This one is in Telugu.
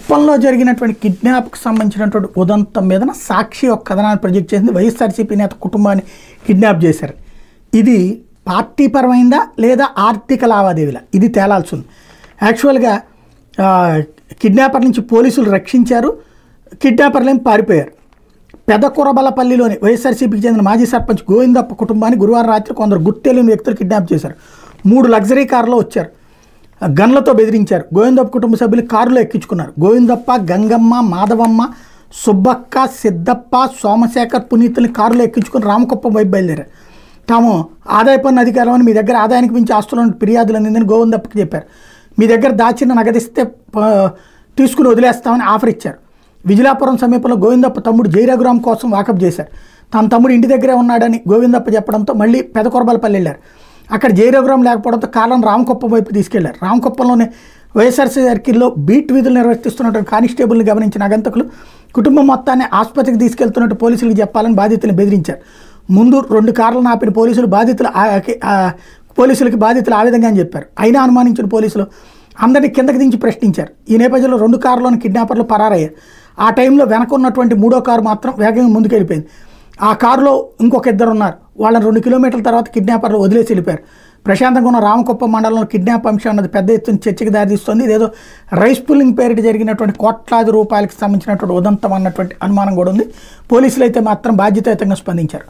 కుప్పంలో జరిగినటువంటి కిడ్నాప్కి సంబంధించినటువంటి ఉదంతం మీద సాక్షి ఒక కథనాన్ని ప్రొజెక్ట్ చేసింది. వైఎస్ఆర్సీపీ నేత కుటుంబాన్ని కిడ్నాప్ చేశారు. ఇది పార్టీ పరమైందా లేదా ఆర్థిక లావాదేవీలా ఇది తేలాల్సి ఉంది. యాక్చువల్గా కిడ్నాపర్ నుంచి పోలీసులు రక్షించారు, కిడ్నాపర్లేం పారిపోయారు. పెదకురబలపల్లిలోని వైఎస్ఆర్సీపీకి చెందిన మాజీ సర్పంచ్ గోవిందప్ప కుటుంబాన్ని గురువారం రాత్రి కొందరు గుర్తెలియని వ్యక్తులు కిడ్నాప్ చేశారు. 3 లగ్జరీ కారులో వచ్చారు, గన్లతో బెదిరించారు. గోవిందప్ప కుటుంబ సభ్యులు కారులో ఎక్కించుకున్నారు. గోవిందప్ప, గంగమ్మ, మాధవమ్మ, సుబ్బక్క, సిద్ధప్ప, సోమశేఖర్, పునీతుల్ని కారులో ఎక్కించుకుని రామకుప్పం వైపు బయలుదేరారు. తాము ఆదాయ పన్ను అధికారులని మీ దగ్గర ఆదాయానికి మించి ఆస్తులను ఫిర్యాదులు అందిందని గోవిందప్పకి చెప్పారు. మీ దగ్గర దాచిన నగదిస్తే తీసుకుని వదిలేస్తామని ఆఫర్ ఇచ్చారు. విజిలాపురం సమీపంలో గోవిందప్ప తమ్ముడు జయరఘురామ్ కోసం వాకప్ చేశారు. తన తమ్ముడు ఇంటి దగ్గరే ఉన్నాడని గోవిందప్ప చెప్పడంతో మళ్ళీ పెదకొరబలపల్లి వెళ్ళారు. అక్కడ జయరఘురామ్ లేకపోవడంతో కాలం రామకుప్పం వైపు తీసుకెళ్లారు. రామకుప్పంలోనే వైఎస్ఆర్సీ సర్కిల్లో బీట్ విధులు నిర్వర్తిస్తున్నటువంటి కానిస్టేబుల్ని గమనించిన అగంతకులు కుటుంబం మొత్తాన్ని ఆసుపత్రికి తీసుకెళ్తున్నట్టు పోలీసులకు చెప్పాలని బాధితులను బెదిరించారు. ముందు 2 కార్లను ఆపిన పోలీసులకి బాధితులు ఆ విధంగా అని చెప్పారు. అయినా అనుమానించిన పోలీసులు అందరినీ కిందకి దించి ప్రశ్నించారు. ఈ నేపథ్యంలో 2 కార్లోని కిడ్నాపర్లు పరారయ్యారు. ఆ టైంలో వెనక ఉన్నటువంటి 3వ కారు మాత్రం వేగంగా ముందుకెళ్ళిపోయింది. ఆ కారులో ఇంకొక 2 ఉన్నారు. వాళ్ళని 2 కిలోమీటర్ల తర్వాత కిడ్నాపర్లు వదిలేసి వెళ్ళిపోయారు. ప్రశాంతంగా ఉన్న రామకుప్పం మండలంలో కిడ్నాప్ అంశం అన్నది పెద్ద ఎత్తున చర్చకి దారితీస్తుంది. ఇదేదో రైస్ పుల్లింగ్ పేరిట జరిగినటువంటి కోట్లాది రూపాయలకు సంబంధించినటువంటి ఉదంతం అన్నటువంటి అనుమానం కూడా ఉంది. పోలీసులు అయితే మాత్రం బాధ్యతాయుతంగా స్పందించారు.